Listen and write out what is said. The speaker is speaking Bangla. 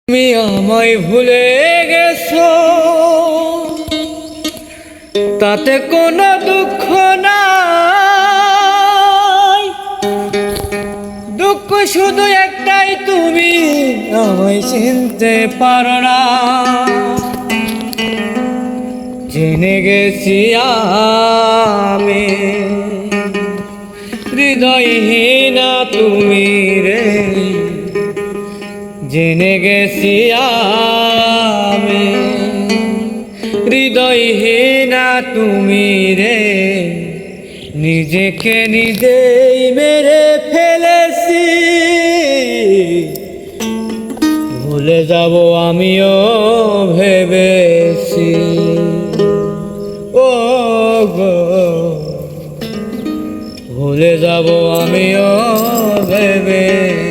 তুমি আমায় ভুলে গেছো, তাতে কোনো দুঃখ নাই। দুঃখ শুধু একটাই, তুমি আমায় চিনতে পারো না। জেনে গেছি আমি হৃদয়হীনা তুমি রে, জেনে গেছি আমি হৃদয়হীনা তুমি রে। নিজেকে নিজেই মেরে ফেলেছি, ভুলে যাব আমিও ভেবেছি। ও গো, ভুলে যাব আমিও ভেবেছি।